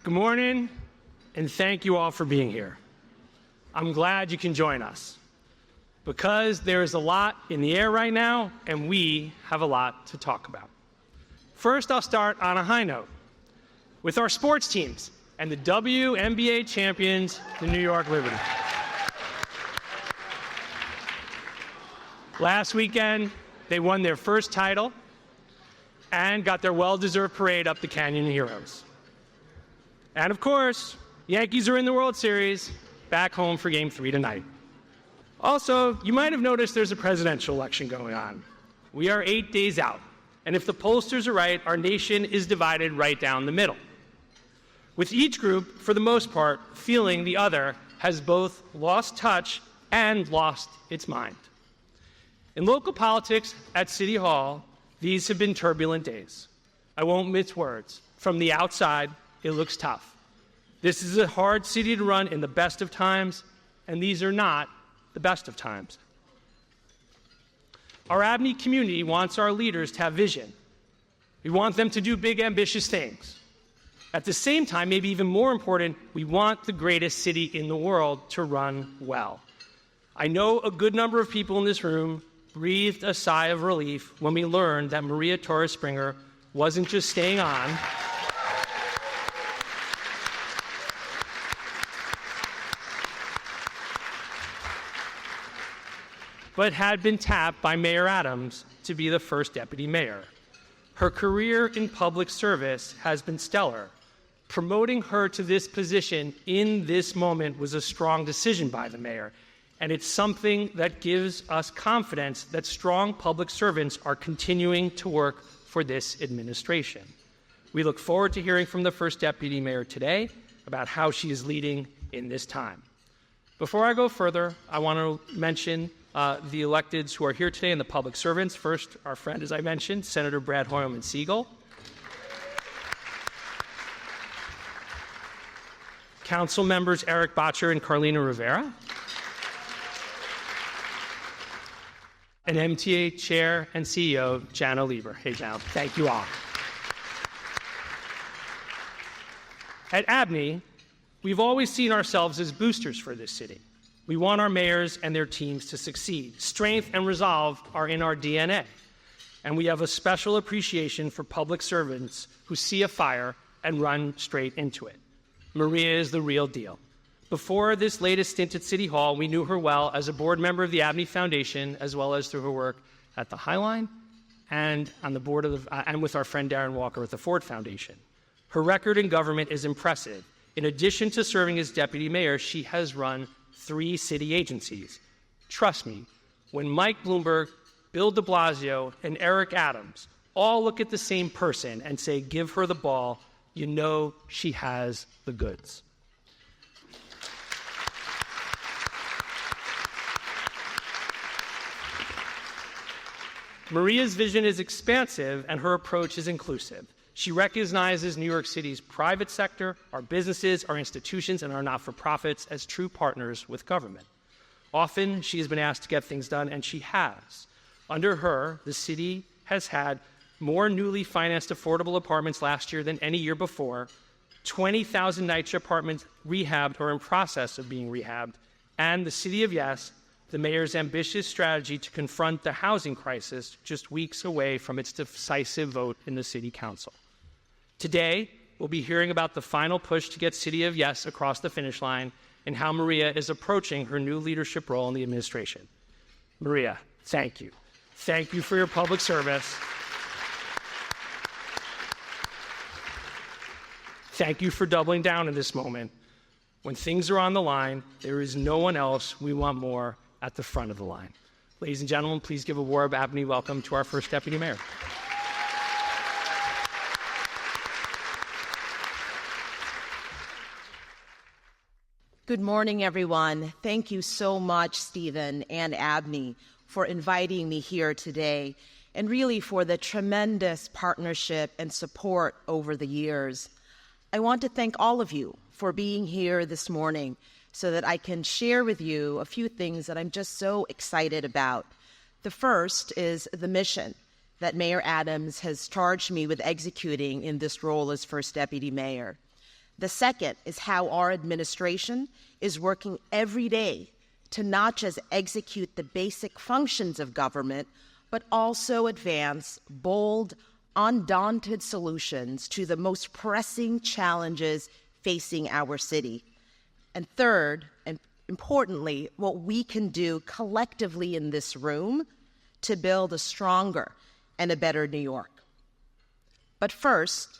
Good morning, and thank you all for being here. I'm glad you can join us because there is a lot in the air right now, and we have a lot to talk about. First, I'll start on a high note with our sports teams and the WNBA champions, the New York Liberty. Last weekend, they won their first title and got their well-deserved parade up the Canyon of Heroes. And of course, Yankees are in the World Series, back home for Game 3 tonight. Also, you might have noticed there's a presidential election going on. We are 8 days out, and if the pollsters are right, our nation is divided right down the middle, with each group, for the most part, feeling the other has both lost touch and lost its mind. In local politics at City Hall, these have been turbulent days. I won't mince words. From the outside, it looks tough. This is a hard city to run in the best of times, and these are not the best of times. Our ABNY community wants our leaders to have vision. We want them to do big, ambitious things. At the same time, maybe even more important, we want the greatest city in the world to run well. I know a good number of people in this room breathed a sigh of relief when we learned that Mayor Torres-Springer wasn't just staying on, but had been tapped by Mayor Adams to be the first deputy mayor. Her career in public service has been stellar. Promoting her to this position in this moment was a strong decision by the mayor, and it's something that gives us confidence that strong public servants are continuing to work for this administration. We look forward to hearing from the first deputy mayor today about how she is leading in this time. Before I go further, I want to mention the electeds who are here today and the public servants. First, our friend, as I mentioned, Senator Brad Hoylman-Siegel. Council members Eric Bottcher and Carlina Rivera. And MTA Chair and CEO, Jano Lieber. Hey, Jano, thank you all. At ABNY, we've always seen ourselves as boosters for this city. We want our mayors and their teams to succeed. Strength and resolve are in our DNA. And we have a special appreciation for public servants who see a fire and run straight into it. Maria is the real deal. Before this latest stint at City Hall, we knew her well as a board member of the ABNY Foundation, as well as through her work at the Highline and on the board of and with our friend Darren Walker with the Ford Foundation. Her record in government is impressive. In addition to serving as deputy mayor, she has run 3 city agencies. Trust me, when Mike Bloomberg, Bill de Blasio, and Eric Adams all look at the same person and say, give her the ball, you know she has the goods. Maria's vision is expansive and her approach is inclusive. She recognizes New York City's private sector, our businesses, our institutions, and our not-for-profits as true partners with government. Often, she has been asked to get things done, and she has. Under her, the city has had more newly financed affordable apartments last year than any year before, 20,000 NYCHA apartments rehabbed or in process of being rehabbed, and the City of Yes, the mayor's ambitious strategy to confront the housing crisis just weeks away from its decisive vote in the City Council. Today, we'll be hearing about the final push to get City of Yes across the finish line and how Maria is approaching her new leadership role in the administration. Maria, thank you. Thank you for your public service. Thank you for doubling down in this moment. When things are on the line, there is no one else we want more at the front of the line. Ladies and gentlemen, please give a warm ABNY welcome to our first deputy mayor. Good morning, everyone. Thank you so much, Stephen and ABNY, for inviting me here today, and really for the tremendous partnership and support over the years. I want to thank all of you for being here this morning so that I can share with you a few things that I'm just so excited about. The first is the mission that Mayor Adams has charged me with executing in this role as first deputy mayor. The second is how our administration is working every day to not just execute the basic functions of government, but also advance bold, undaunted solutions to the most pressing challenges facing our city. And third, and importantly, what we can do collectively in this room to build a stronger and a better New York. But first,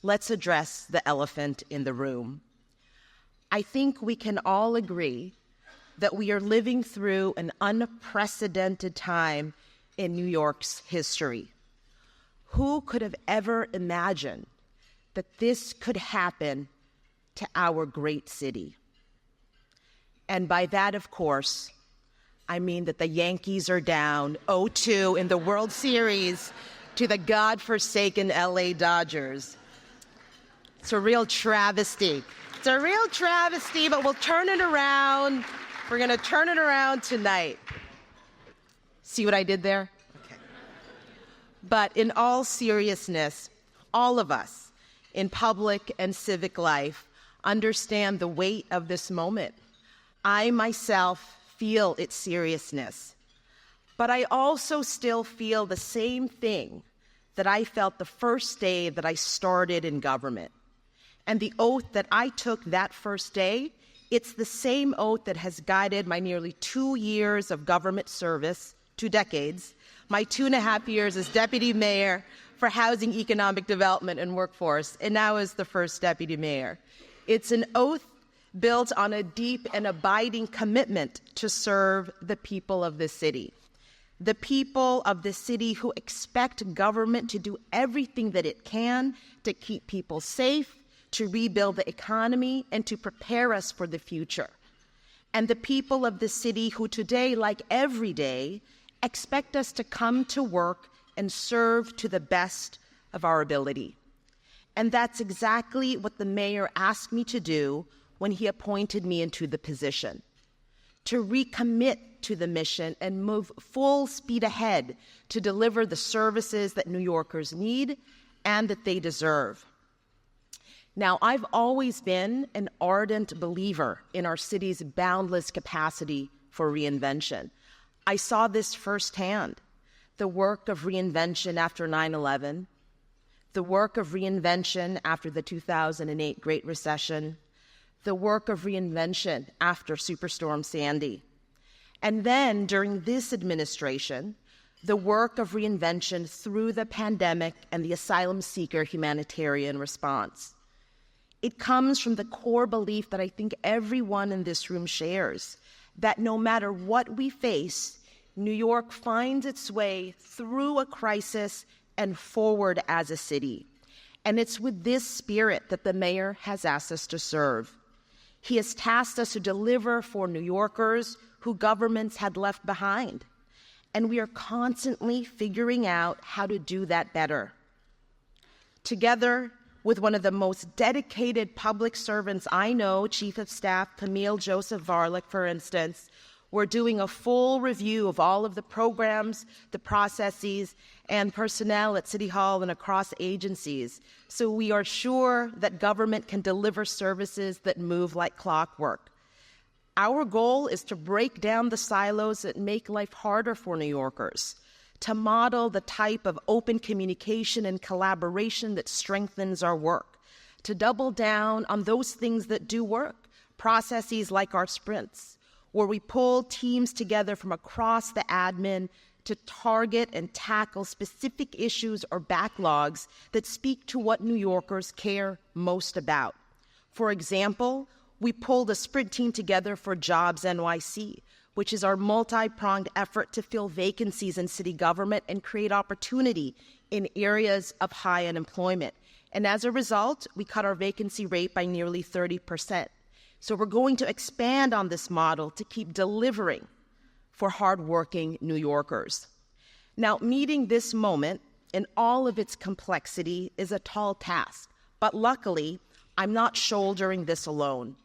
let's address the elephant in the room. I think we can all agree that we are living through an unprecedented time in New York's history. Who could have ever imagined that this could happen to our great city? And by that, of course, I mean that the Yankees are down 0-2 in the World Series to the godforsaken LA Dodgers. It's a real travesty. It's a real travesty, but we'll turn it around. We're going to turn it around tonight. See what I did there? Okay. But in all seriousness, all of us in public and civic life understand the weight of this moment. I myself feel its seriousness, but I also still feel the same thing that I felt the first day that I started in government. And the oath that I took that first day, it's the same oath that has guided my nearly 2 years of government service, 2 decades, my 2.5 years as Deputy Mayor for Housing, Economic Development, and Workforce, and now as the first Deputy Mayor. It's an oath built on a deep and abiding commitment to serve the people of this city. The people of the city who expect government to do everything that it can to keep people safe, to rebuild the economy, and to prepare us for the future. And the people of the city who today, like every day, expect us to come to work and serve to the best of our ability. And that's exactly what the mayor asked me to do when he appointed me into the position, to recommit to the mission and move full speed ahead to deliver the services that New Yorkers need and that they deserve. Now, I've always been an ardent believer in our city's boundless capacity for reinvention. I saw this firsthand, the work of reinvention after 9/11, the work of reinvention after the 2008 Great Recession, the work of reinvention after Superstorm Sandy. And then, during this administration, the work of reinvention through the pandemic and the asylum seeker humanitarian response. It comes from the core belief that I think everyone in this room shares, that no matter what we face, New York finds its way through a crisis and forward as a city. And it's with this spirit that the mayor has asked us to serve. He has tasked us to deliver for New Yorkers who governments had left behind. And we are constantly figuring out how to do that better. Together with one of the most dedicated public servants I know, Chief of Staff Camille Joseph Varlick, for instance, we're doing a full review of all of the programs, the processes, and personnel at City Hall and across agencies, so we are sure that government can deliver services that move like clockwork. Our goal is to break down the silos that make life harder for New Yorkers, to model the type of open communication and collaboration that strengthens our work, to double down on those things that do work, processes like our sprints, where we pull teams together from across the admin to target and tackle specific issues or backlogs that speak to what New Yorkers care most about. For example, we pulled a sprint team together for Jobs NYC, which is our multi-pronged effort to fill vacancies in city government and create opportunity in areas of high unemployment. And as a result, we cut our vacancy rate by nearly 30%. So we're going to expand on this model to keep delivering for hardworking New Yorkers. Now, meeting this moment in all of its complexity is a tall task, but luckily, I'm not shouldering this alone.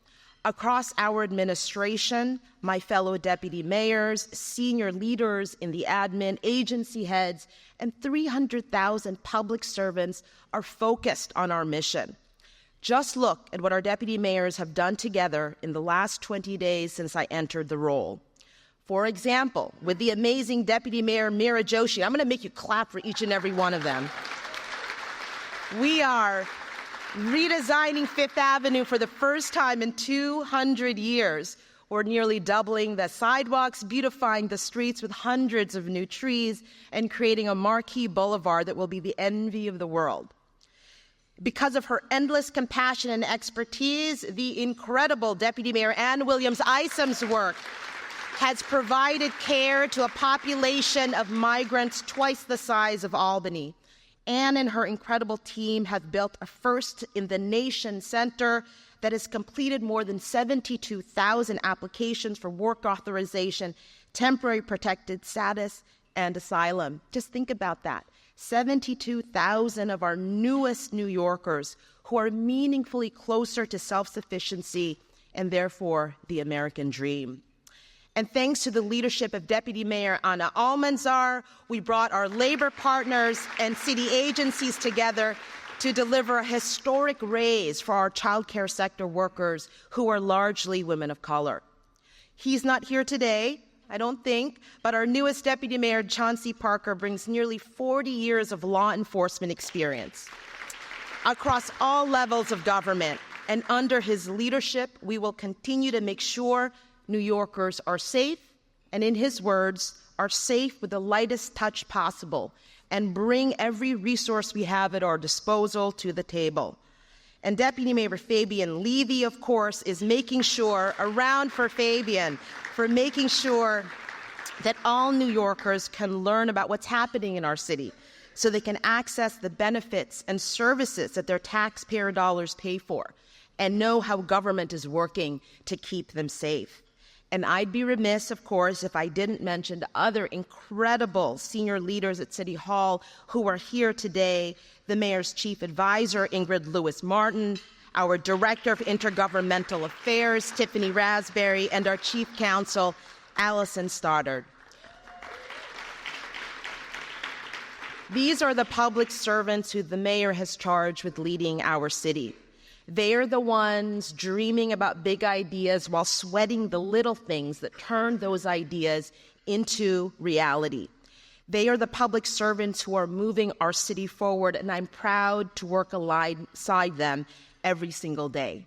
Across our administration, my fellow deputy mayors, senior leaders in the admin, agency heads, and 300,000 public servants are focused on our mission. Just look at what our deputy mayors have done together in the last 20 days since I entered the role. For example, with the amazing Deputy Mayor Meera Joshi, I'm going to make you clap for each and every one of them. We are redesigning Fifth Avenue for the first time in 200 years. We're nearly doubling the sidewalks, beautifying the streets with hundreds of new trees, and creating a marquee boulevard that will be the envy of the world. Because of her endless compassion and expertise, the incredible Deputy Mayor Ann Williams-Isom's work has provided care to a population of migrants twice the size of Albany. Ann and her incredible team have built a first-in-the-nation center that has completed more than 72,000 applications for work authorization, temporary protected status, and asylum. Just think about that. 72,000 of our newest New Yorkers who are meaningfully closer to self-sufficiency and therefore the American dream. And thanks to the leadership of Deputy Mayor Ana Almanzar, we brought our labor partners and city agencies together to deliver a historic raise for our child care sector workers who are largely women of color. He's not here today, I don't think, but our newest Deputy Mayor, Chauncey Parker, brings nearly 40 years of law enforcement experience across all levels of government. And under his leadership, we will continue to make sure New Yorkers are safe, and in his words, are safe with the lightest touch possible, and bring every resource we have at our disposal to the table. And Deputy Mayor Fabian Levy, of course, is making sure, around for Fabian, for making sure that all New Yorkers can learn about what's happening in our city so they can access the benefits and services that their taxpayer dollars pay for and know how government is working to keep them safe. And I'd be remiss, of course, if I didn't mention the other incredible senior leaders at City Hall who are here today, the Mayor's Chief Advisor, Ingrid Lewis-Martin, our Director of Intergovernmental Affairs, Tiffany Raspberry, and our Chief Counsel, Allison Stoddard. These are the public servants who the Mayor has charged with leading our city. They are the ones dreaming about big ideas while sweating the little things that turn those ideas into reality. They are the public servants who are moving our city forward, and I'm proud to work alongside them every single day.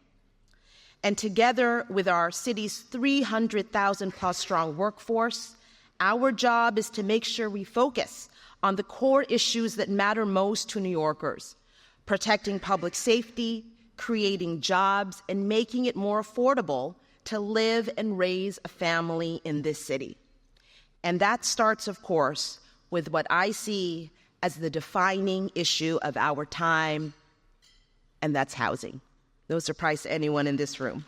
And together with our city's 300,000 plus strong workforce, our job is to make sure we focus on the core issues that matter most to New Yorkers: protecting public safety, creating jobs, and making it more affordable to live and raise a family in this city. And that starts, of course, with what I see as the defining issue of our time, and that's housing. No surprise to anyone in this room.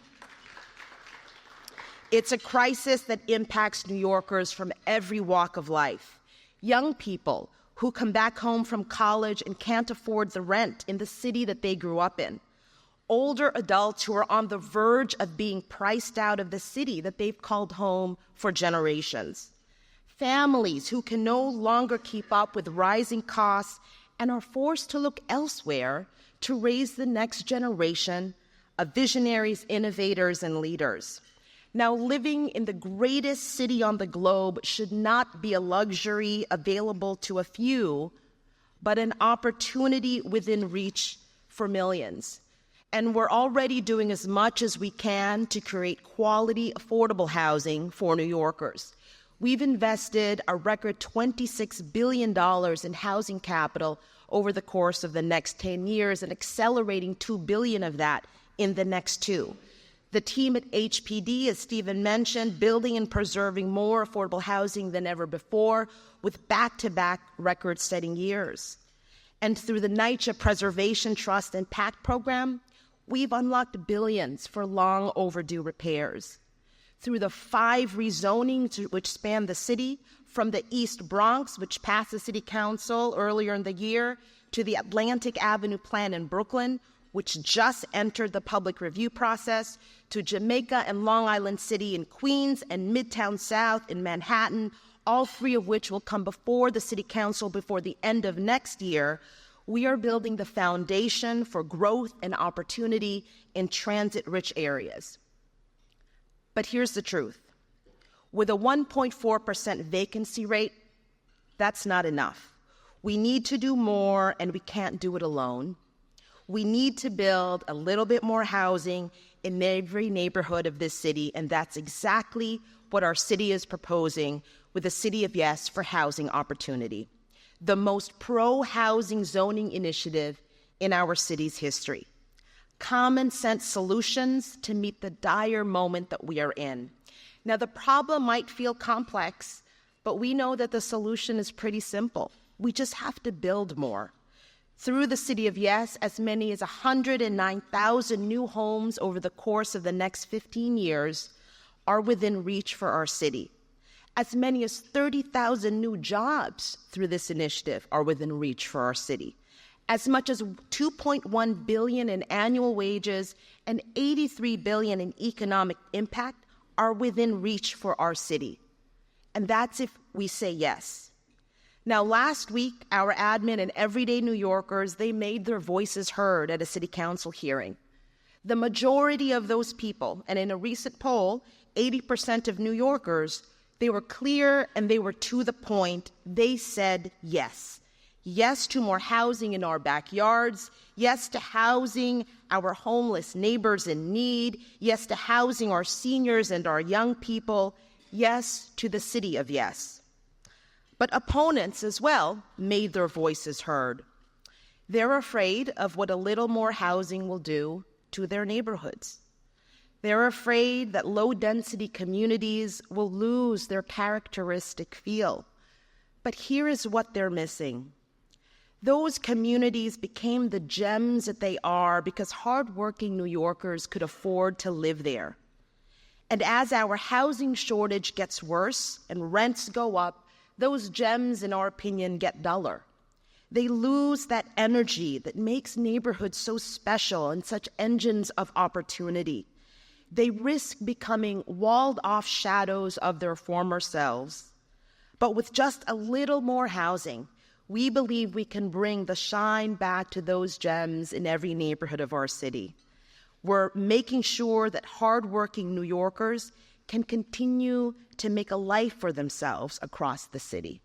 It's a crisis that impacts New Yorkers from every walk of life. Young people who come back home from college and can't afford the rent in the city that they grew up in. Older adults who are on the verge of being priced out of the city that they've called home for generations. Families who can no longer keep up with rising costs and are forced to look elsewhere to raise the next generation of visionaries, innovators, and leaders. Now, living in the greatest city on the globe should not be a luxury available to a few, but an opportunity within reach for millions. And we're already doing as much as we can to create quality, affordable housing for New Yorkers. We've invested a record $26 billion in housing capital over the course of the next 10 years, and accelerating $2 billion of that in the next 2. The team at HPD, as Stephen mentioned, building and preserving more affordable housing than ever before, with back-to-back record-setting years. And through the NYCHA Preservation Trust and PACT program, we've unlocked billions for long overdue repairs. Through the 5 rezonings which span the city, from the East Bronx, which passed the City Council earlier in the year, to the Atlantic Avenue plan in Brooklyn, which just entered the public review process, to Jamaica and Long Island City in Queens, and Midtown South in Manhattan, all 3 of which will come before the City Council before the end of next year. We are building the foundation for growth and opportunity in transit-rich areas. But here's the truth. With a 1.4% vacancy rate, that's not enough. We need to do more, and we can't do it alone. We need to build a little bit more housing in every neighborhood of this city, and that's exactly what our city is proposing with the City of Yes for Housing Opportunity, the most pro-housing zoning initiative in our city's history. Common sense solutions to meet the dire moment that we are in. Now, the problem might feel complex, but we know that the solution is pretty simple. We just have to build more. Through the City of Yes, as many as 109,000 new homes over the course of the next 15 years are within reach for our city. As many as 30,000 new jobs through this initiative are within reach for our city. As much as $2.1 billion in annual wages and $83 billion in economic impact are within reach for our city. And that's if we say yes. Now, last week, our admin and everyday New Yorkers, they made their voices heard at a city council hearing. The majority of those people, and in a recent poll, 80% of New Yorkers, they were clear and they were to the point. They said yes. Yes to more housing in our backyards. Yes to housing our homeless neighbors in need. Yes to housing our seniors and our young people. Yes to the City of Yes. But opponents as well made their voices heard. They're afraid of what a little more housing will do to their neighborhoods. They're afraid that low-density communities will lose their characteristic feel. But here is what they're missing. Those communities became the gems that they are because hardworking New Yorkers could afford to live there. And as our housing shortage gets worse and rents go up, those gems, in our opinion, get duller. They lose that energy that makes neighborhoods so special and such engines of opportunity. They risk becoming walled-off shadows of their former selves. But with just a little more housing, we believe we can bring the shine back to those gems in every neighborhood of our city. We're making sure that hardworking New Yorkers can continue to make a life for themselves across the city.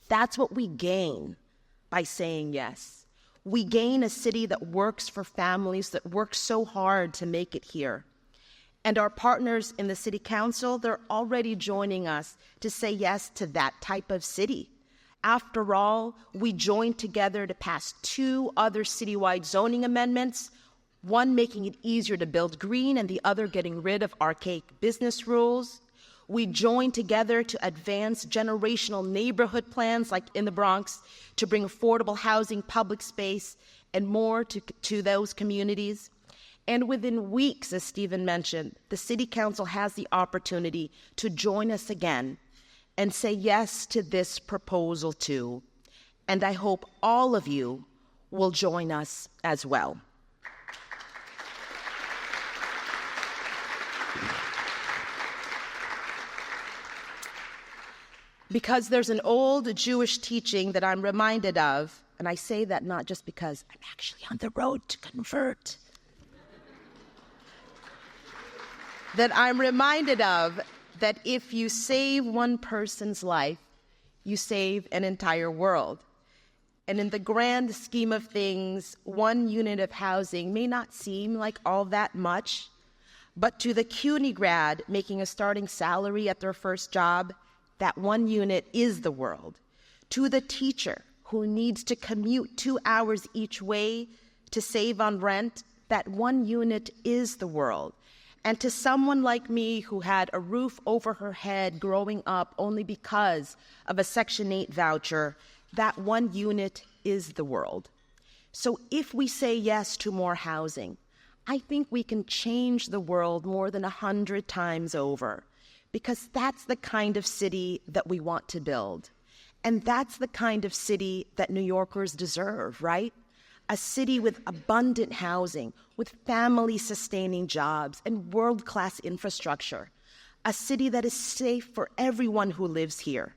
That's what we gain by saying yes. We gain a city that works for families that work so hard to make it here. And our partners in the City Council, they're already joining us to say yes to that type of city. After all, we joined together to pass 2 other citywide zoning amendments, one making it easier to build green and the other getting rid of archaic business rules. We joined together to advance generational neighborhood plans like in the Bronx to bring affordable housing, public space, and more to those communities. And within weeks, as Stephen mentioned, the City Council has the opportunity to join us again and say yes to this proposal too. And I hope all of you will join us as well. Because there's an old Jewish teaching that I'm reminded of, and I say that not just because I'm actually on the road to convert, that I'm reminded of that if you save one person's life, you save an entire world. And in the grand scheme of things, 1 unit of housing may not seem like all that much, but to the CUNY grad making a starting salary at their first job, that 1 unit is the world. To the teacher who needs to commute 2 hours each way to save on rent, that 1 unit is the world. And to someone like me who had a roof over her head growing up only because of a Section 8 voucher, that 1 unit is the world. So if we say yes to more housing, I think we can change the world more than 100 times over, because that's the kind of city that we want to build. And that's the kind of city that New Yorkers deserve, right? A city with abundant housing, with family-sustaining jobs and world-class infrastructure. A city that is safe for everyone who lives here.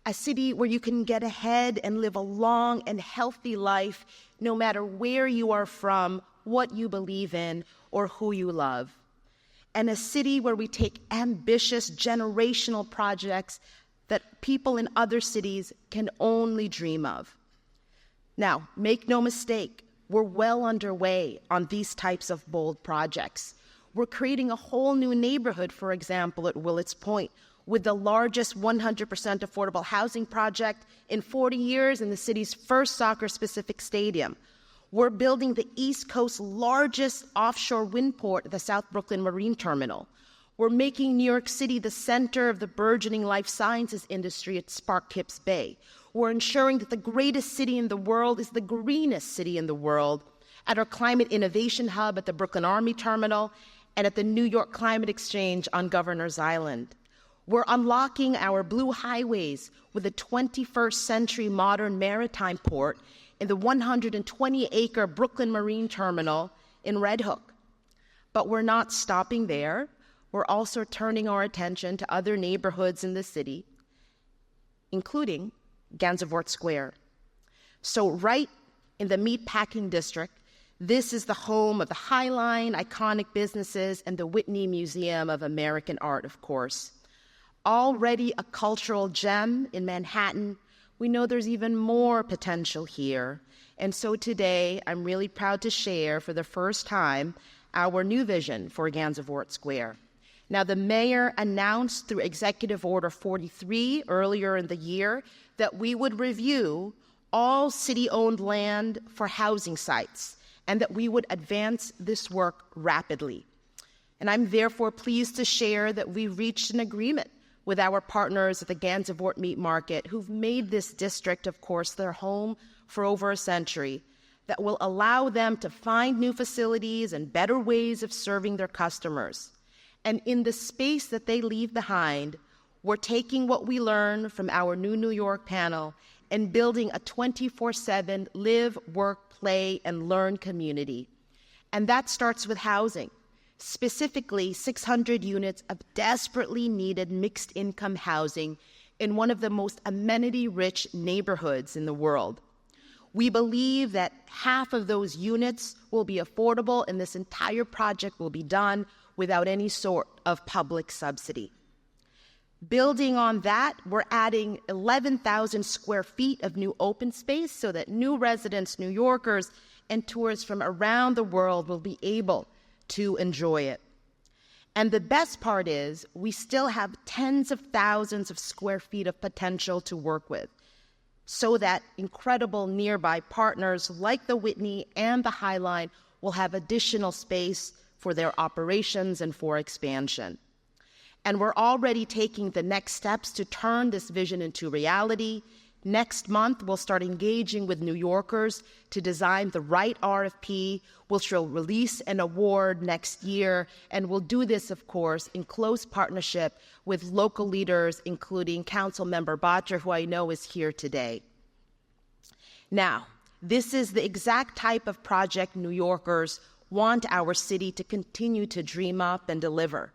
a city where you can get ahead and live a long and healthy life no matter where you are from, what you believe in, or who you love. And a city where we take ambitious generational projects that people in other cities can only dream of. Now, make no mistake, we're well underway on these types of bold projects. We're creating a whole new neighborhood, for example, at Willets Point, with the largest 100% affordable housing project in 40 years in the city's first soccer-specific stadium. We're building the East Coast's largest offshore wind port at the South Brooklyn Marine Terminal. We're making New York City the center of the burgeoning life sciences industry at Spark Kips Bay. We're ensuring that the greatest city in the world is the greenest city in the world at our Climate Innovation Hub at the Brooklyn Army Terminal and at the New York Climate Exchange on Governor's Island. We're unlocking our blue highways with a 21st century modern maritime port in the 120-acre Brooklyn Marine Terminal in Red Hook. But we're not stopping there. We're also turning our attention to other neighborhoods in the city, including Gansevoort Square. So right in the meatpacking district, this is the home of the High Line, iconic businesses, and the Whitney Museum of American Art, of course. Already a cultural gem in Manhattan, we know there's even more potential here. And so today, I'm really proud to share for the first time our new vision for Gansevoort Square. Now, the mayor announced through Executive Order 43 earlier in the year that we would review all city-owned land for housing sites and that we would advance this work rapidly. And I'm therefore pleased to share that we reached an agreement with our partners at the Gansevoort Meat Market, who've made this district, of course, their home for over a century, that will allow them to find new facilities and better ways of serving their customers. And in the space that they leave behind, we're taking what we learn from our New New York panel and building a 24/7 live, work, play, and learn community. And that starts with housing. Specifically 600 units of desperately needed mixed-income housing in one of the most amenity-rich neighborhoods in the world. We believe that half of those units will be affordable, and this entire project will be done without any sort of public subsidy. Building on that, we're adding 11,000 square feet of new open space so that new residents, New Yorkers, and tourists from around the world will be able to enjoy it. And the best part is we still have tens of thousands of square feet of potential to work with so that incredible nearby partners like the Whitney and the High Line will have additional space for their operations and for expansion. And we're already taking the next steps to turn this vision into reality. Next month, we'll start engaging with New Yorkers to design the right RFP, which will release an award next year. And we'll do this, of course, in close partnership with local leaders, including Councilmember Bottcher, who I know is here today. Now, this is the exact type of project New Yorkers want our city to continue to dream up and deliver.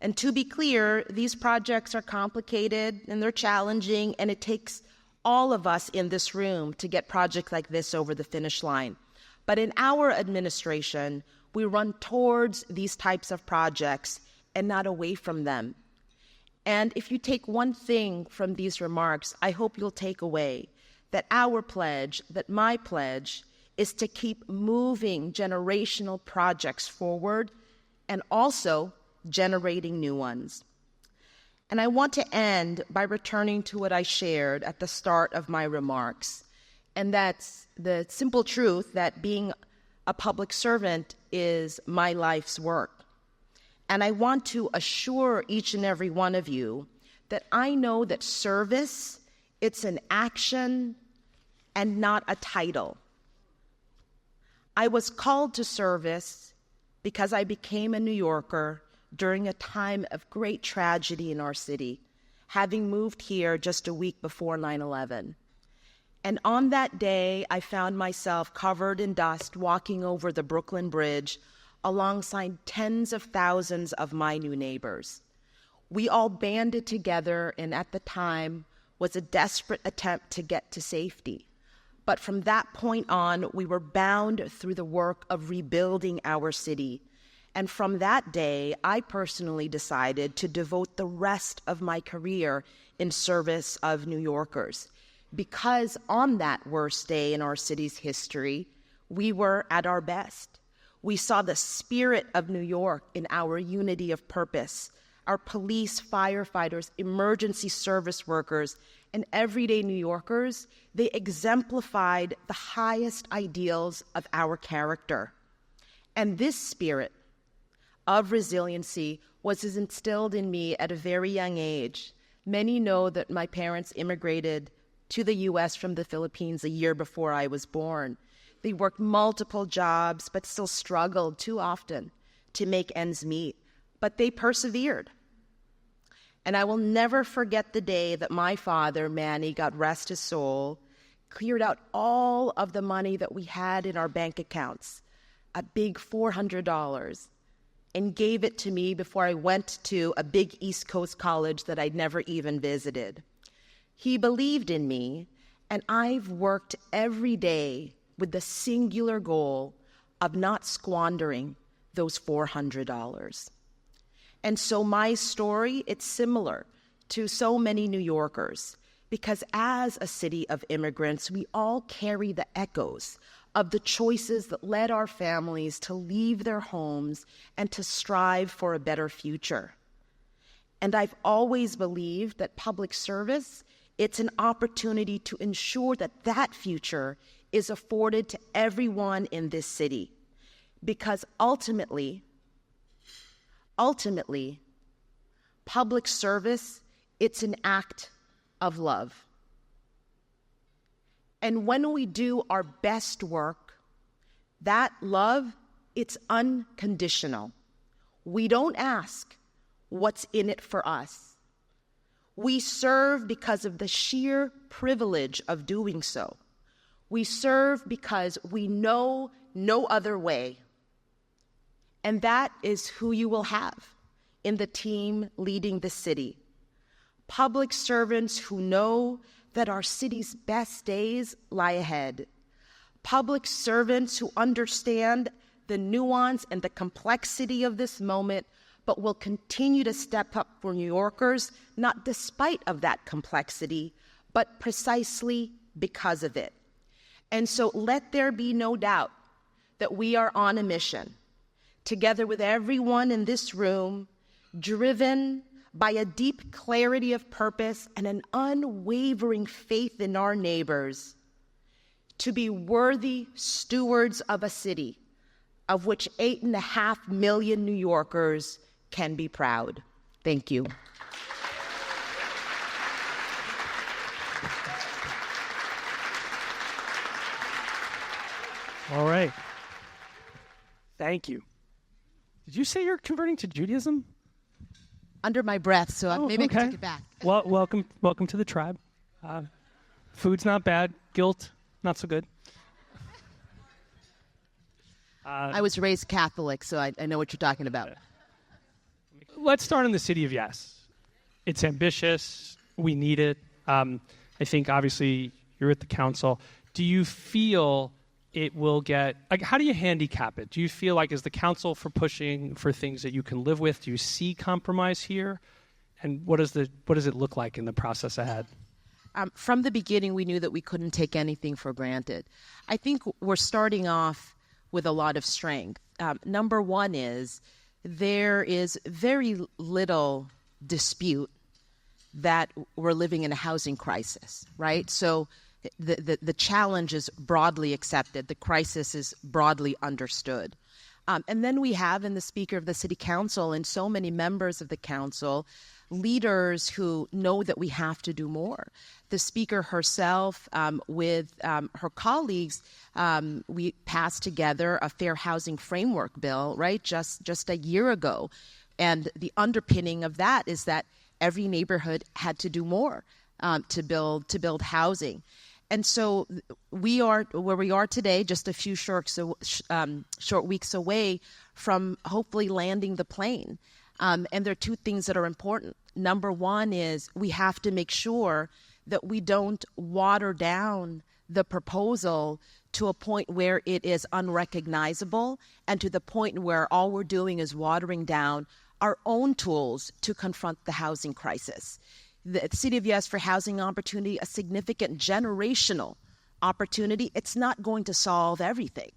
And to be clear, these projects are complicated and they're challenging, and it takes all of us in this room to get projects like this over the finish line. But in our administration, we run towards these types of projects and not away from them. And if you take one thing from these remarks, I hope you'll take away that our pledge, that my pledge, is to keep moving generational projects forward and also generating new ones. And I want to end by returning to what I shared at the start of my remarks, and that's the simple truth that being a public servant is my life's work. And I want to assure each and every one of you that I know that service, it's an action and not a title. I was called to service because I became a New Yorker during a time of great tragedy in our city, having moved here just a week before 9/11. And on that day, I found myself covered in dust walking over the Brooklyn Bridge alongside tens of thousands of my new neighbors. We all banded together, and at the time, was a desperate attempt to get to safety. But from that point on, we were bound through the work of rebuilding our city. And from that day, I personally decided to devote the rest of my career in service of New Yorkers. Because on that worst day in our city's history, we were at our best. We saw the spirit of New York in our unity of purpose. Our police, firefighters, emergency service workers, and everyday New Yorkers, they exemplified the highest ideals of our character. And this spirit of resiliency was instilled in me at a very young age. Many know that my parents immigrated to the U.S. from the Philippines a year before I was born. They worked multiple jobs, but still struggled too often to make ends meet. But they persevered. And I will never forget the day that my father, Manny, God rest his soul, cleared out all of the money that we had in our bank accounts, a big $400, and gave it to me before I went to a big East Coast college that I'd never even visited. He believed in me, and I've worked every day with the singular goal of not squandering those $400. And so my story, it's similar to so many New Yorkers, because as a city of immigrants, we all carry the echoes of the choices that led our families to leave their homes and to strive for a better future. And I've always believed that public service, it's an opportunity to ensure that that future is afforded to everyone in this city. Because ultimately, public service, it's an act of love. And when we do our best work, that love, it's unconditional. We don't ask what's in it for us. We serve because of the sheer privilege of doing so. We serve because we know no other way. And that is who you will have in the team leading the city. Public servants who know that our city's best days lie ahead. Public servants who understand the nuance and the complexity of this moment, but will continue to step up for New Yorkers, not despite of that complexity, but precisely because of it. And so let there be no doubt that we are on a mission, together with everyone in this room, driven by a deep clarity of purpose and an unwavering faith in our neighbors, to be worthy stewards of a city of which 8.5 million New Yorkers can be proud. Thank you. All right. Thank you. Did you say you're converting to Judaism? Under my breath, so maybe okay. I can take it back. Well, welcome to the tribe. Food's not bad. Guilt, not so good. I was raised Catholic, so I know what you're talking about. Let's start in the city of yes. It's ambitious. We need it. I think, obviously, you're at the council. Do you feel it will get, like, how do you handicap it? Do you feel like, is the council for pushing for things that you can live with? Do you see compromise here? And what does it look like in the process ahead? From the beginning, we knew that we couldn't take anything for granted. I think we're starting off with a lot of strength. Number one is there is very little dispute that we're living in a housing crisis, right? So the challenge is broadly accepted. The crisis is broadly understood. And then we have in the Speaker of the City Council and so many members of the council, leaders who know that we have to do more. The Speaker herself, with her colleagues, we passed together a fair housing framework bill, right, just a year ago. And the underpinning of that is that every neighborhood had to do more to build housing. And so we are where we are today, just a few short weeks away from hopefully landing the plane. And there are two things that are important. Number one is we have to make sure that we don't water down the proposal to a point where it is unrecognizable and to the point where all we're doing is watering down our own tools to confront the housing crisis. The City of Yes for Housing Opportunity, a significant generational opportunity, it's not going to solve everything.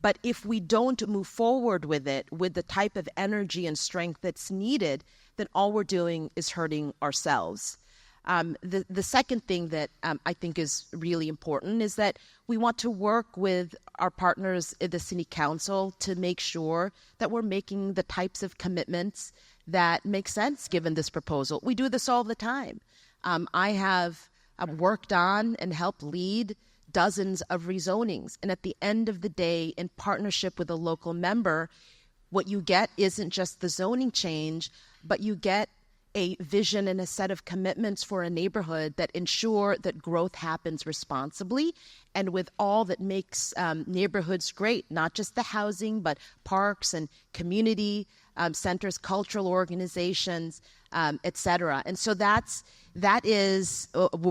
But if we don't move forward with it with the type of energy and strength that's needed, then all we're doing is hurting ourselves. The second thing that I think is really important is that we want to work with our partners in the City Council to make sure that we're making the types of commitments that make sense given this proposal. We do this all the time. I have worked on and helped lead dozens of rezonings. And at the end of the day, in partnership with a local member, what you get isn't just the zoning change, but you get a vision and a set of commitments for a neighborhood that ensure that growth happens responsibly and with all that makes neighborhoods great, not just the housing, but parks and community centers, cultural organizations, et cetera. And so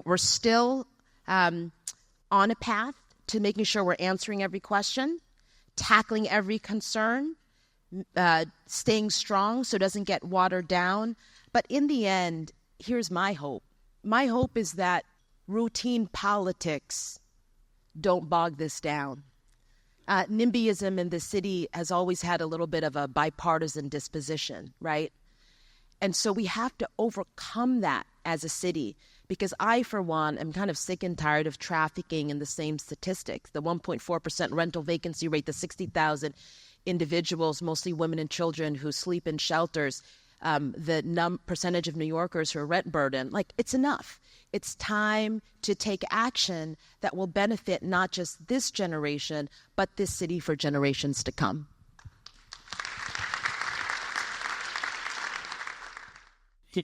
we're still on a path to making sure we're answering every question, tackling every concern, staying strong so it doesn't get watered down. But in the end, here's my hope. My hope is that routine politics don't bog this down. NIMBYism in the city has always had a little bit of a bipartisan disposition, right? And so we have to overcome that as a city, because I, for one, am kind of sick and tired of trafficking in the same statistics. The 1.4% rental vacancy rate, the 60,000 individuals, mostly women and children who sleep in shelters, the percentage of New Yorkers who are rent burdened. Like, it's enough. It's time to take action that will benefit not just this generation, but this city for generations to come.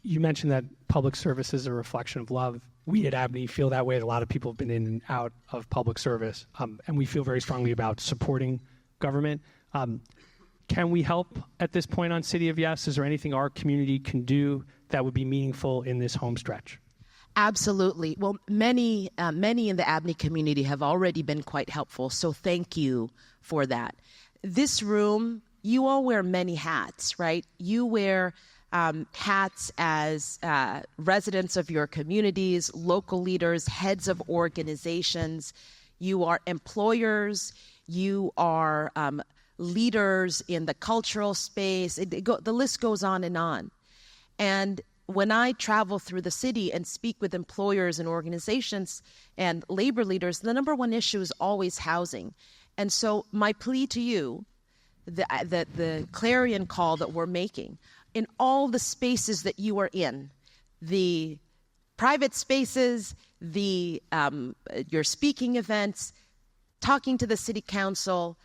You mentioned that public service is a reflection of love. We at ABNY feel that way. A lot of people have been in and out of public service, and we feel very strongly about supporting government. Can we help at this point on City of Yes? Is there anything our community can do that would be meaningful in this home stretch? Absolutely. Well, many in the ABNY community have already been quite helpful, so thank you for that. This room, you all wear many hats, right? You wear hats as residents of your communities, local leaders, heads of organizations. You are employers. You are leaders in the cultural space. The list goes on. And when I travel through the city and speak with employers and organizations and labor leaders, the number one issue is always housing. And so my plea to you, the clarion call that we're making, in all the spaces that you are in, the private spaces, your speaking events, talking to the city council,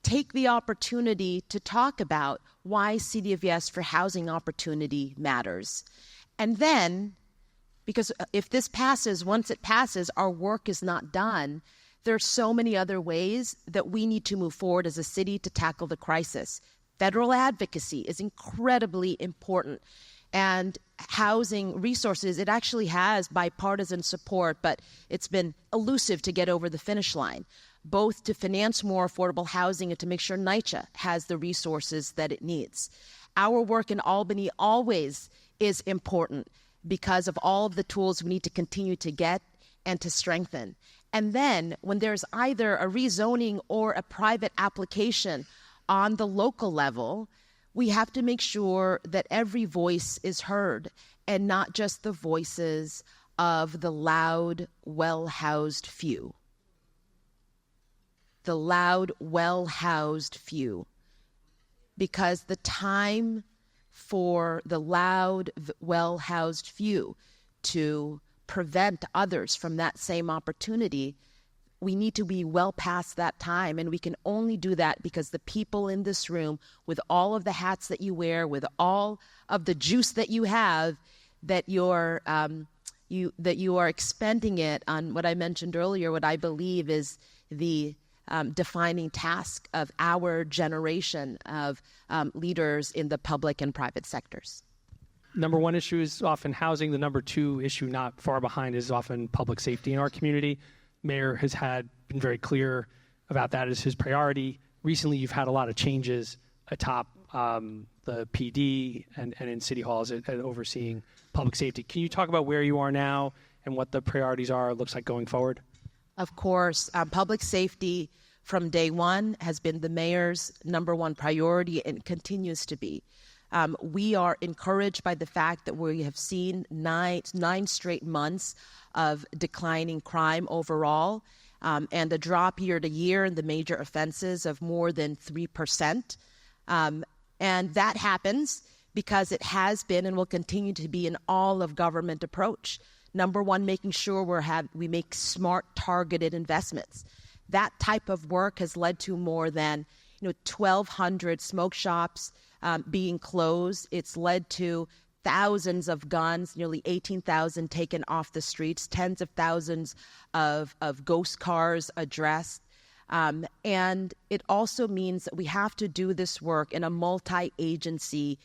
take the opportunity to talk about why City of Yes for Housing Opportunity matters. And then, because if this passes, once it passes, our work is not done. There are so many other ways that we need to move forward as a city to tackle the crisis. Federal advocacy is incredibly important. And housing resources, it actually has bipartisan support, but it's been elusive to get over the finish line, both to finance more affordable housing and to make sure NYCHA has the resources that it needs. Our work in Albany always is important because of all of the tools we need to continue to get and to strengthen. And then when there's either a rezoning or a private application on the local level, we have to make sure that every voice is heard and not just the voices of the loud, well-housed few. The loud, well-housed few. Because the time for the loud, well-housed few to prevent others from that same opportunity, we need to be well past that time, and we can only do that because the people in this room, with all of the hats that you wear, with all of the juice that you have, that you are expending it on what I mentioned earlier, what I believe is the defining task of our generation of leaders in the public and private sectors. number one issue is often housing. The number two issue, not far behind, is often public safety in our community. Mayor has been very clear about that as his priority. Recently, you've had a lot of changes atop the PD and in city halls at overseeing public safety. Can you talk about where you are now and what the priorities are, looks like going forward? Of course, public safety from day one has been the mayor's number one priority and continues to be. We are encouraged by the fact that we have seen nine straight months of declining crime overall, and a drop year to year in the major offenses of more than 3%. And that happens because it has been and will continue to be an all-of-government approach. Number one, making sure we make smart, targeted investments. That type of work has led to more than 1,200 smoke shops being closed. It's led to thousands of guns, nearly 18,000 taken off the streets, tens of thousands of ghost cars addressed. And it also means that we have to do this work in a multi-agency,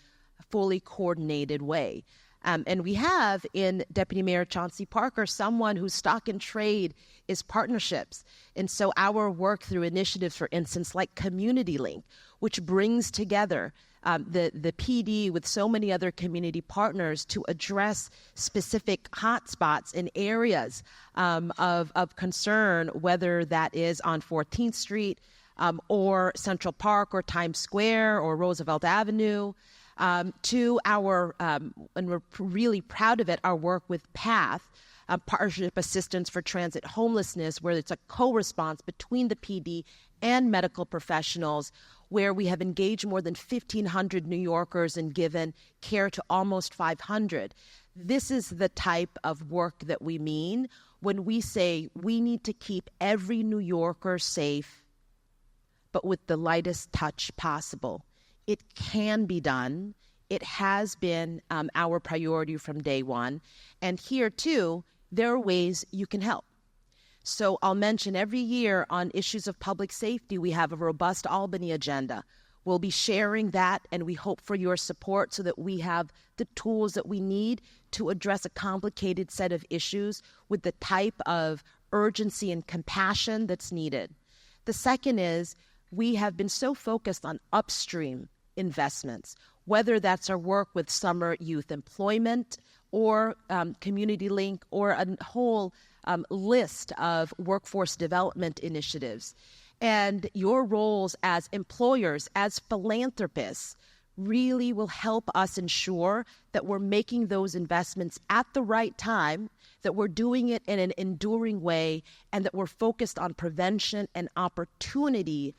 fully coordinated way. And we have in Deputy Mayor Chauncey Parker someone whose stock and trade is partnerships. And so our work through initiatives, for instance, like Community Link, which brings together the PD with so many other community partners to address specific hotspots in areas of concern, whether that is on 14th Street or Central Park or Times Square or Roosevelt Avenue, to our, and we're really proud of it, our work with PATH, Partnership Assistance for Transit Homelessness, where it's a co-response between the PD and medical professionals, where we have engaged more than 1,500 New Yorkers and given care to almost 500. This is the type of work that we mean when we say we need to keep every New Yorker safe, but with the lightest touch possible. It can be done. It has been our priority from day one. And here, too, there are ways you can help. So I'll mention every year on issues of public safety, we have a robust Albany agenda. We'll be sharing that, and we hope for your support so that we have the tools that we need to address a complicated set of issues with the type of urgency and compassion that's needed. The second is we have been so focused on upstream investments, whether that's our work with summer youth employment or Community Link or a whole list of workforce development initiatives. And your roles as employers, as philanthropists, really will help us ensure that we're making those investments at the right time, that we're doing it in an enduring way, and that we're focused on prevention and opportunity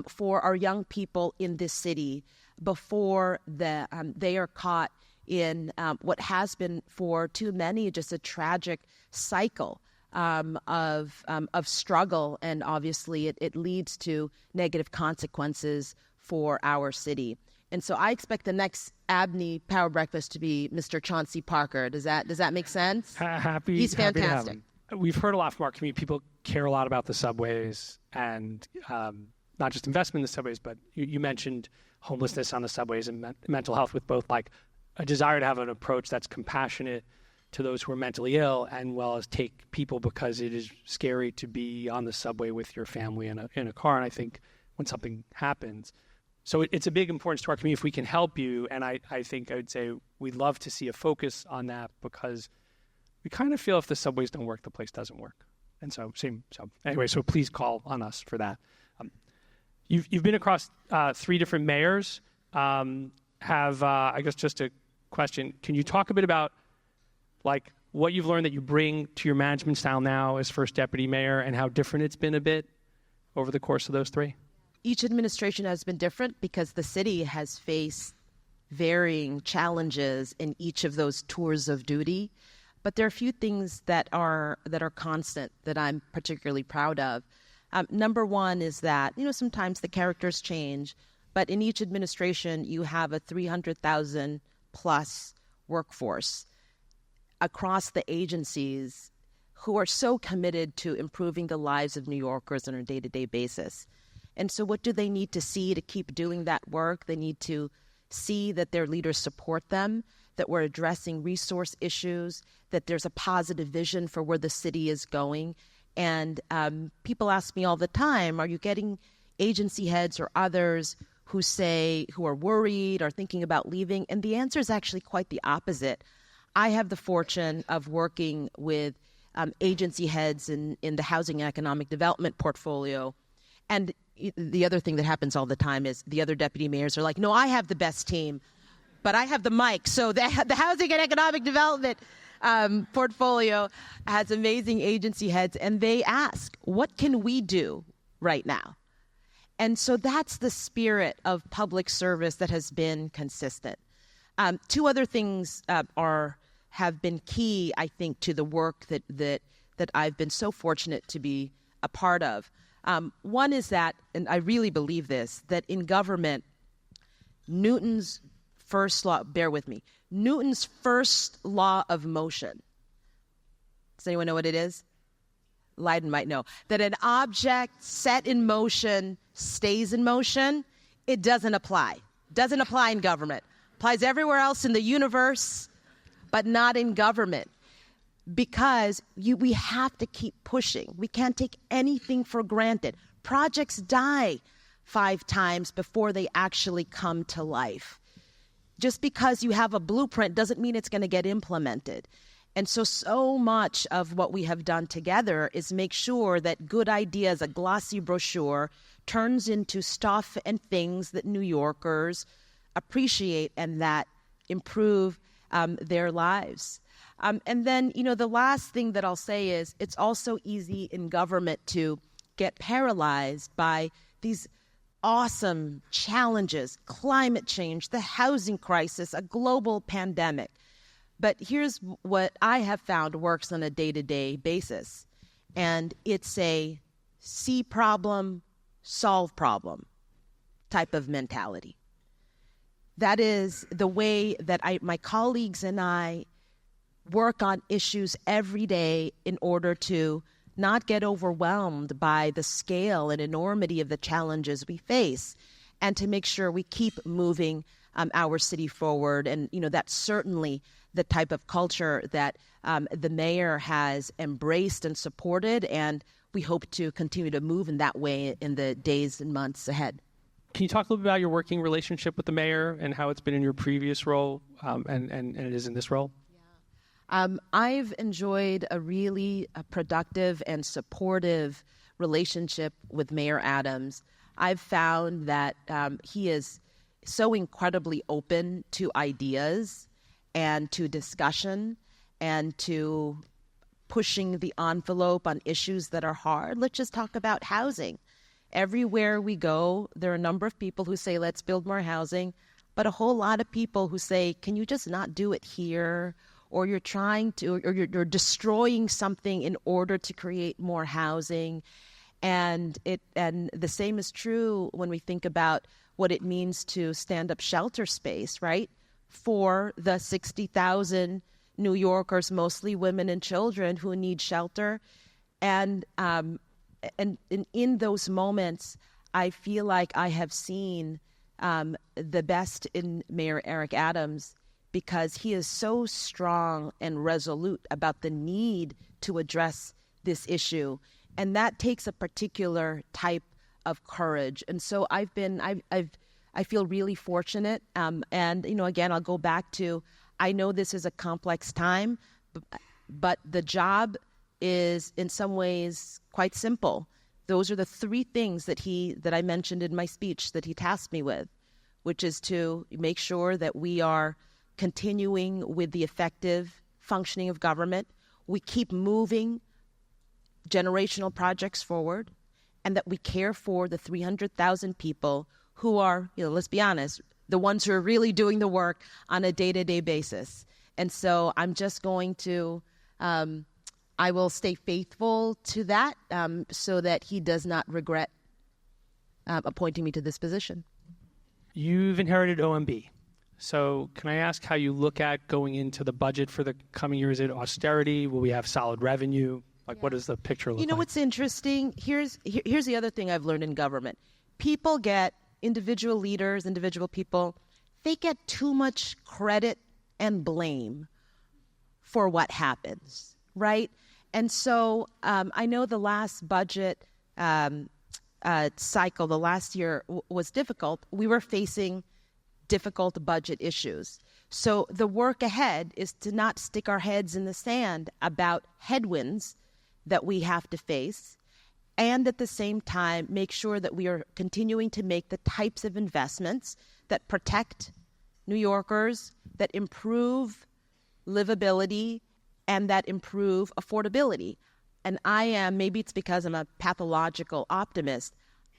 for our young people in this city before they are caught in what has been for too many just a tragic cycle of struggle, and obviously it leads to negative consequences for our city. And so I expect the next ABNY Power Breakfast to be Mr. Chauncey Parker. Does that make sense? He's fantastic. We've heard a lot from our community. People care a lot about the subways and not just investment in the subways, but you mentioned homelessness on the subways and mental health, with both like a desire to have an approach that's compassionate to those who are mentally ill, and well as take people, because it is scary to be on the subway with your family in a car. And I think when something happens, so it's a big importance to our community if we can help you. And I think I would say we'd love to see a focus on that, because we kind of feel if the subways don't work, the place doesn't work. And so anyway, so please call on us for that. You've been across 3 different mayors. I guess just a question. Can you talk a bit about like what you've learned that you bring to your management style now as first deputy mayor, and how different it's been a bit over the course of those 3? Each administration has been different because the city has faced varying challenges in each of those tours of duty. But there are a few things that are constant that I'm particularly proud of. Number one is that, sometimes the characters change, but in each administration, you have a 300,000 plus workforce across the agencies who are so committed to improving the lives of New Yorkers on a day-to-day basis. And so what do they need to see to keep doing that work? They need to see that their leaders support them. that we're addressing resource issues, that there's a positive vision for where the city is going. And people ask me all the time, are you getting agency heads or others who are worried or thinking about leaving? And the answer is actually quite the opposite. I have the fortune of working with agency heads in the housing and economic development portfolio. And the other thing that happens all the time is the other deputy mayors are like, no, I have the best team, but I have the mic. So the housing and economic development portfolio has amazing agency heads, and they ask, what can we do right now? And so that's the spirit of public service that has been consistent. Two other things have been key, I think, to the work that I've been so fortunate to be a part of. One is that, and I really believe this, that in government, Newton's first law, bear with me, Newton's first law of motion. Does anyone know what it is? Leiden might know. That an object set in motion stays in motion. It doesn't apply. Doesn't apply in government. Applies everywhere else in the universe, but not in government. Because we have to keep pushing. We can't take anything for granted. Projects die 5 times before they actually come to life. Just because you have a blueprint doesn't mean it's going to get implemented. And so much of what we have done together is make sure that good ideas, a glossy brochure, turns into stuff and things that New Yorkers appreciate and that improve their lives. And then, the last thing that I'll say is it's also easy in government to get paralyzed by these awesome challenges, climate change, the housing crisis, a global pandemic. But here's what I have found works on a day-to-day basis. And it's a see problem, solve problem type of mentality. That is the way that my colleagues and I work on issues every day in order to not get overwhelmed by the scale and enormity of the challenges we face, and to make sure we keep moving our city forward. And, that's certainly the type of culture that the mayor has embraced and supported, and we hope to continue to move in that way in the days and months ahead. Can you talk a little bit about your working relationship with the mayor and how it's been in your previous role and it is in this role? I've enjoyed a really productive and supportive relationship with Mayor Adams. I've found that he is so incredibly open to ideas and to discussion and to pushing the envelope on issues that are hard. Let's just talk about housing. Everywhere we go, there are a number of people who say, let's build more housing, but a whole lot of people who say, can you just not do it here? Or you're you're destroying something in order to create more housing. And the same is true when we think about what it means to stand up shelter space, right? For the 60,000 New Yorkers, mostly women and children, who need shelter. And in those moments, I feel like I have seen the best in Mayor Eric Adams, because he is so strong and resolute about the need to address this issue. And that takes a particular type of courage. And so I feel really fortunate. And, again, I'll go back to, I know this is a complex time, but the job is in some ways quite simple. Those are the 3 things that I mentioned in my speech that he tasked me with, which is to make sure that we are continuing with the effective functioning of government, we keep moving generational projects forward, and that we care for the 300,000 people who are, let's be honest, the ones who are really doing the work on a day-to-day basis. And so I'm just going to, I will stay faithful to that so that he does not regret appointing me to this position. You've inherited OMB. So can I ask how you look at going into the budget for the coming years? Is it austerity? Will we have solid revenue? What does the picture look like? What's interesting? Here's the other thing I've learned in government. Individual leaders, individual people, they get too much credit and blame for what happens, right? And so I know the last budget cycle, the last year was difficult. We were facing difficult budget issues. So the work ahead is to not stick our heads in the sand about headwinds that we have to face, and at the same time, make sure that we are continuing to make the types of investments that protect New Yorkers, that improve livability, and that improve affordability. And maybe it's because I'm a pathological optimist,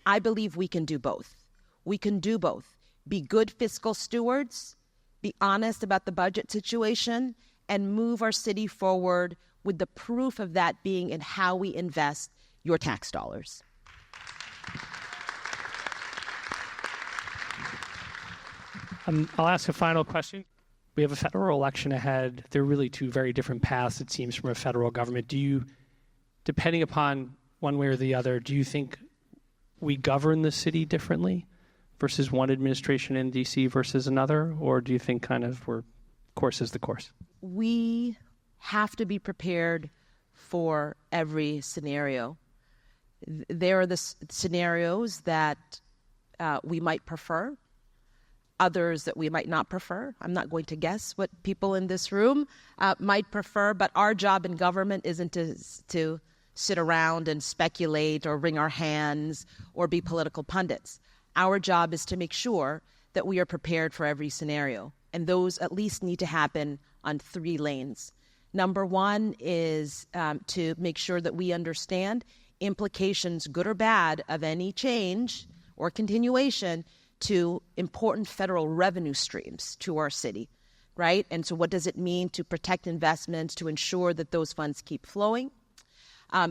I believe we can do both. We can do both. Be good fiscal stewards, be honest about the budget situation, and move our city forward with the proof of that being in how we invest your tax dollars. I'll ask a final question. We have a federal election ahead. There are really two very different paths, it seems, from a federal government. Depending upon one way or the other, do you think we govern the city differently versus one administration in D.C. versus another? Or do you think kind of course is the course? We have to be prepared for every scenario. There are the scenarios that we might prefer, others that we might not prefer. I'm not going to guess what people in this room might prefer, but our job in government isn't to sit around and speculate or wring our hands or be political pundits. Our job is to make sure that we are prepared for every scenario, and those at least need to happen on 3 lanes. Number one is to make sure that we understand implications, good or bad, of any change or continuation to important federal revenue streams to our city, right? And so what does it mean to protect investments, to ensure that those funds keep flowing?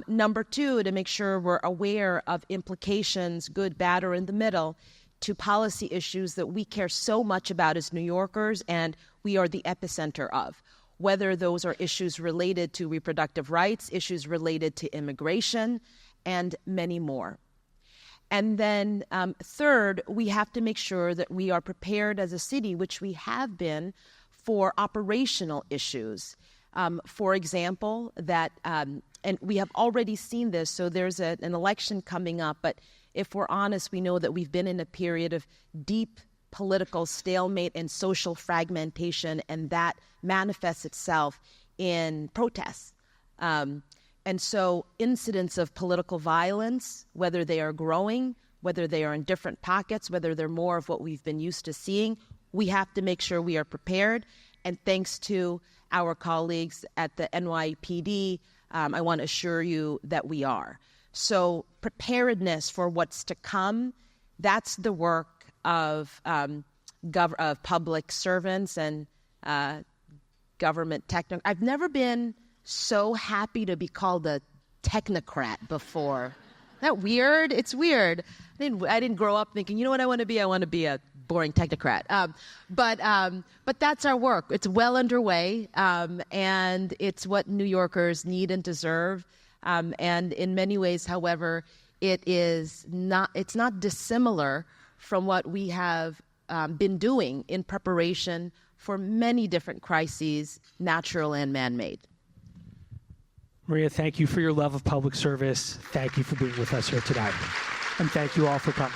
Number two, to make sure we're aware of implications, good, bad, or in the middle, to policy issues that we care so much about as New Yorkers and we are the epicenter of, whether those are issues related to reproductive rights, issues related to immigration, and many more. And then third, we have to make sure that we are prepared as a city, which we have been, for operational issues. For example, and we have already seen this, so there's an election coming up, but if we're honest, we know that we've been in a period of deep political stalemate and social fragmentation, and that manifests itself in protests. And so incidents of political violence, whether they are growing, whether they are in different pockets, whether they're more of what we've been used to seeing, we have to make sure we are prepared. And thanks to our colleagues at the NYPD, I want to assure you that we are. So preparedness for what's to come, that's the work of public servants and government technocrats. I've never been so happy to be called a technocrat before. Isn't that weird? It's weird. I didn't grow up thinking, you know what I want to be? I want to be a boring technocrat. But that's our work. It's well underway, and it's what New Yorkers need and deserve. And in many ways, however, it's not dissimilar from what we have been doing in preparation for many different crises, natural and man-made. Maria, thank you for your love of public service. Thank you for being with us here tonight. And thank you all for coming.